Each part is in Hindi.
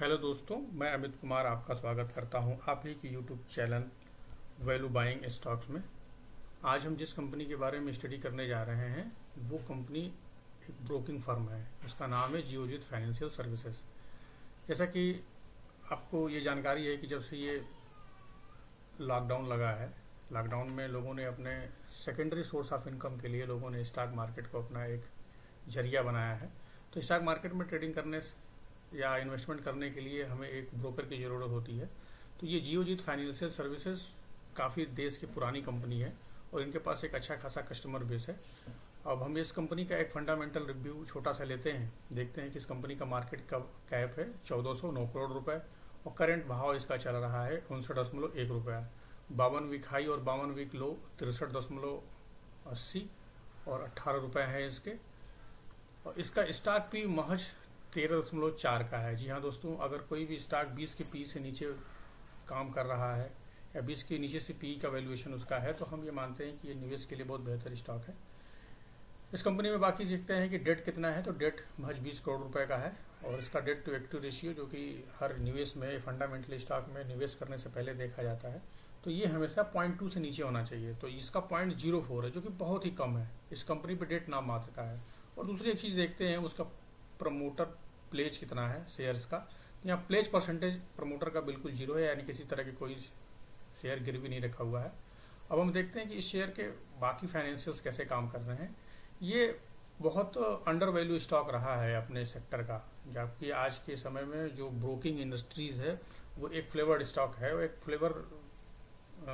हेलो दोस्तों, मैं अमित कुमार आपका स्वागत करता हूं आप ही की YouTube channel value buying stocks में। आज हम जिस कंपनी के बारे में स्टडी करने जा रहे हैं वो कंपनी एक ब्रोकिंग फर्म है। उसका नाम है जियोजीत फाइनेंशियल सर्विसेज। जैसा कि आपको ये जानकारी है कि जब से ये लॉकडाउन लगा है, लॉकडाउन में लोगों ने अपने सेकेंडरी सोर्स ऑफ इनकम के लिए लोगों ने स्टॉक मार्केट को अपना एक जरिया बनाया है। तो स्टॉक मार्केट में ट्रेडिंग करने या इन्वेस्टमेंट करने के लिए हमें एक ब्रोकर की ज़रूरत होती है। तो ये जियोजीत फाइनेंशियल सर्विसेज काफ़ी देश की पुरानी कंपनी है और इनके पास एक अच्छा खासा कस्टमर बेस है। अब हम इस कंपनी का एक फंडामेंटल रिव्यू छोटा सा लेते हैं, देखते हैं कि इस कंपनी का मार्केट का कैप है 1409 करोड़ रुपए और करंट भाव इसका चल रहा है 59.1 रुपया। 52 वीक हाई और 52 वीक लो 63.80 और 18 रुपये हैं इसके। और इसका स्टॉक भी महज 13.4 का है। जी हाँ दोस्तों, अगर कोई भी स्टॉक 20 के पी से नीचे काम कर रहा है या 20 के नीचे से पी का वैल्यूएशन उसका है तो हम ये मानते हैं कि ये निवेश के लिए बहुत बेहतर स्टॉक है। इस कंपनी में बाकी देखते हैं कि डेट कितना है, तो डेट महज 20 करोड़ रुपए का है और इसका डेट टू इक्विटी रेशियो जो कि हर निवेश में फंडामेंटल स्टॉक में निवेश करने से पहले देखा जाता है तो ये हमेशा 0.2 से नीचे होना चाहिए। तो इसका 0.04 है जो कि बहुत ही कम है। इस कंपनी पर डेट नाम मात्र का है। और दूसरी एक चीज़ देखते हैं उसका प्रमोटर प्लेज कितना है शेयर्स का। यहाँ प्लेज परसेंटेज प्रमोटर का बिल्कुल 0 है, यानी किसी तरह की कोई शेयर गिरवी नहीं रखा हुआ है। अब हम देखते हैं कि इस शेयर के बाकी फाइनेंशियल्स कैसे काम कर रहे हैं। ये बहुत अंडर वैल्यू स्टॉक रहा है अपने सेक्टर का, जबकि आज के समय में जो ब्रोकिंग इंडस्ट्रीज है वो एक फ्लेवर्ड स्टॉक है, वो एक फ्लेवर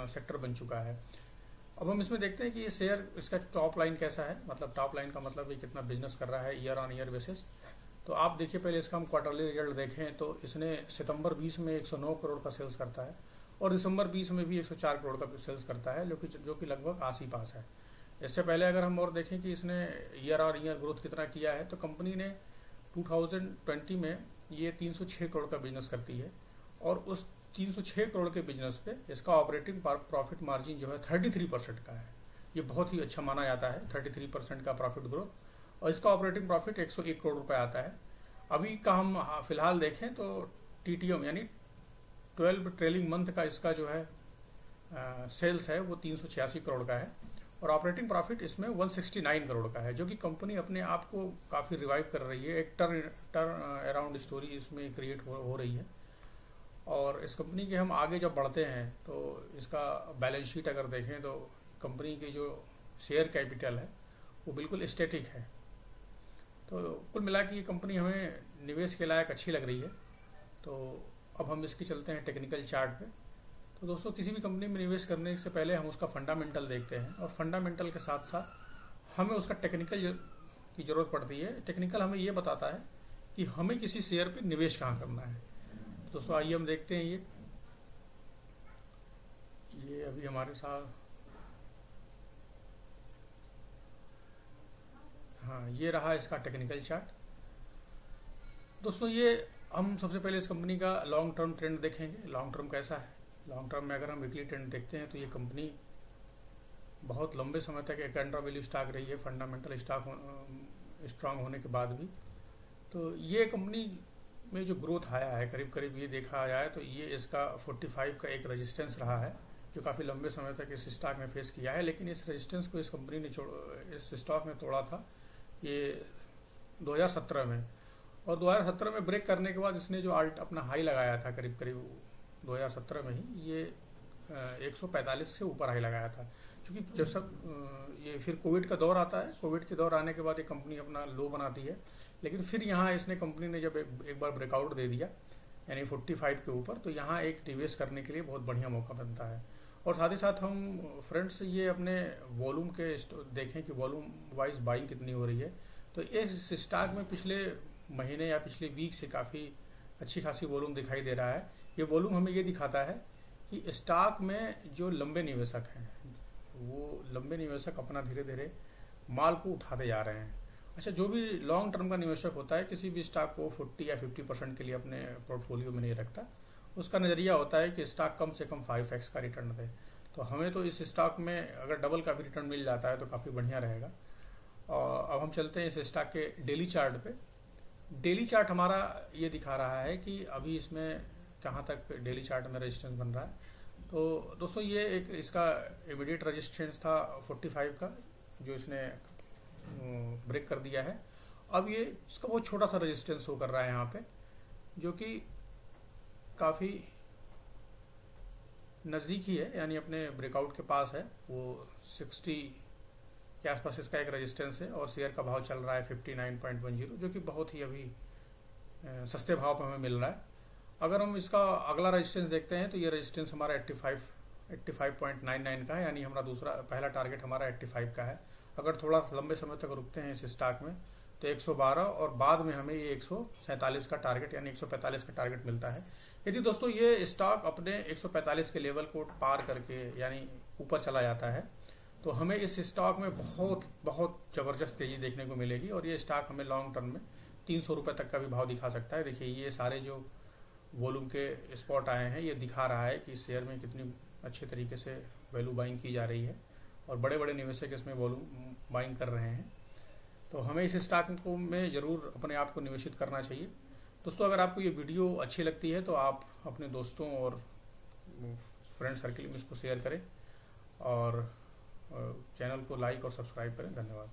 सेक्टर बन चुका है। अब हम इसमें देखते हैं कि ये शेयर इसका टॉप लाइन कैसा है, मतलब टॉप लाइन का मतलब ये कितना बिजनेस कर रहा है ईयर ऑन ईयर बेसिस। तो आप देखिए, पहले इसका हम क्वार्टरली रिजल्ट देखें तो इसने सितंबर 20 में 109 करोड़ का सेल्स करता है और दिसंबर 20 में भी 104 करोड़ का सेल्स करता है, जो कि लगभग आस ही पास है। इससे पहले अगर हम और देखें कि इसने ईयर ऑन ईयर ग्रोथ कितना किया है तो कंपनी ने 2020 में ये 306 करोड़ का बिजनेस करती है और उस 306 करोड़ के बिजनेस पे इसका ऑपरेटिंग प्रॉफिट मार्जिन जो है 33% का है। ये बहुत ही अच्छा माना जाता है, 33% का प्रॉफिट ग्रोथ। और इसका ऑपरेटिंग प्रॉफिट 101 करोड़ रुपए आता है। अभी का हम फिलहाल देखें तो टीटीएम यानी 12 ट्रेलिंग मंथ का इसका जो है सेल्स है वो 386 करोड़ का है और ऑपरेटिंग प्रॉफिट इसमें 169 करोड़ का है, जो कि कंपनी अपने आप को काफ़ी रिवाइव कर रही है। एक टर्न अराउंड स्टोरी इसमें क्रिएट हो रही है। और इस कंपनी के हम आगे जब बढ़ते हैं तो इसका बैलेंस शीट अगर देखें तो कंपनी की जो शेयर कैपिटल है वो बिल्कुल स्टैटिक है। तो कुल मिला के ये कंपनी हमें निवेश के लायक अच्छी लग रही है। तो अब हम इसकी चलते हैं टेक्निकल चार्ट पे। तो दोस्तों, किसी भी कंपनी में निवेश करने से पहले हम उसका फंडामेंटल देखते हैं और फंडामेंटल के साथ साथ हमें उसका टेक्निकल की ज़रूरत पड़ती है। टेक्निकल हमें ये बताता है कि हमें किसी शेयर पे निवेश कहाँ करना है। तो दोस्तों आइए हम देखते हैं ये अभी हमारे साथ, हाँ ये रहा इसका टेक्निकल चार्ट। दोस्तों ये हम सबसे पहले इस कंपनी का लॉन्ग टर्म ट्रेंड देखेंगे। लॉन्ग टर्म कैसा है, लॉन्ग टर्म में अगर हम वीकली ट्रेंड देखते हैं तो ये कंपनी बहुत लंबे समय तक एक अंडर वैल्यू स्टॉक रही है, फंडामेंटल स्टॉक स्ट्रांग होने के बाद भी। तो ये कंपनी में जो ग्रोथ आया है करीब करीब ये देखा जाए तो ये इसका 45 का एक रेजिस्टेंस रहा है जो काफ़ी लंबे समय तक इस स्टॉक में फेस किया है। लेकिन इस रेजिस्टेंस को इस कंपनी ने इस स्टॉक ने तोड़ा था ये 2017 में, और 2017 में ब्रेक करने के बाद इसने जो अपना हाई लगाया था करीब करीब 2017 में ही ये 145 से ऊपर हाई लगाया था। क्योंकि जब सब ये फिर कोविड का दौर आता है, कोविड के दौर आने के बाद ये कंपनी अपना लो बनाती है। लेकिन फिर यहाँ इसने कंपनी ने जब एक बार ब्रेकआउट दे दिया यानी 45 के ऊपर, तो यहाँ एक निवेश करने के लिए बहुत बढ़िया मौका बनता है। और साथ ही साथ हम फ्रेंड्स ये अपने वॉल्यूम के देखें कि वॉल्यूम वाइज बाइंग कितनी हो रही है। तो इस स्टॉक में पिछले महीने या पिछले वीक से काफ़ी अच्छी खासी वॉल्यूम दिखाई दे रहा है। ये वॉल्यूम हमें ये दिखाता है कि स्टॉक में जो लंबे निवेशक हैं वो लंबे निवेशक अपना धीरे धीरे माल को उठाते जा रहे हैं। अच्छा, जो भी लॉन्ग टर्म का निवेशक होता है किसी भी स्टॉक को 40 या 50% के लिए अपने पोर्टफोलियो में नहीं रखता। उसका नज़रिया होता है कि स्टॉक कम से कम 5x का रिटर्न दे। तो हमें तो इस स्टॉक में अगर डबल का भी रिटर्न मिल जाता है तो काफ़ी बढ़िया रहेगा। और अब हम चलते हैं इस स्टॉक के डेली चार्ट पे। डेली चार्ट हमारा ये दिखा रहा है कि अभी इसमें कहाँ तक डेली चार्ट में रेजिस्टेंस बन रहा है। तो दोस्तों ये एक इसका इमीडिएट रेजिस्टेंस था 45 का, जो इसने ब्रेक कर दिया है। अब ये इसका बहुत छोटा सा रेजिस्टेंस शो कर रहा है यहाँ पे, जो कि काफ़ी नज़दीक ही है, यानी अपने ब्रेकआउट के पास है। वो 60 के आसपास इसका एक रेजिस्टेंस है और शेयर का भाव चल रहा है 59.10, जो कि बहुत ही अभी सस्ते भाव पर हमें मिल रहा है। अगर हम इसका अगला रेजिस्टेंस देखते हैं तो ये रेजिस्टेंस हमारा 85.99 का है, यानी हमारा पहला टारगेट हमारा 85 का है। अगर थोड़ा लंबे समय तक रुकते हैं इस स्टॉक में तो 112 और बाद में हमें ये 147 का टारगेट यानी 145 का टारगेट मिलता है। यदि दोस्तों ये स्टॉक अपने 145 के लेवल को पार करके यानी ऊपर चला जाता है तो हमें इस स्टॉक में बहुत बहुत ज़बरदस्त तेज़ी देखने को मिलेगी और ये स्टॉक हमें लॉन्ग टर्म में 300 रुपये तक का भी भाव दिखा सकता है। देखिए ये सारे जो वॉल्यूम के स्पॉट आए हैं ये दिखा रहा है कि इस शेयर में कितनी अच्छे तरीके से वैल्यू बाइंग की जा रही है और बड़े बड़े निवेशक इसमें वॉल्यूम बाइंग कर रहे हैं। तो हमें इस स्टॉक को में ज़रूर अपने आप को निवेशित करना चाहिए। दोस्तों अगर आपको ये वीडियो अच्छी लगती है तो आप अपने दोस्तों और फ्रेंड सर्किल में इसको शेयर करें और चैनल को लाइक और सब्सक्राइब करें। धन्यवाद।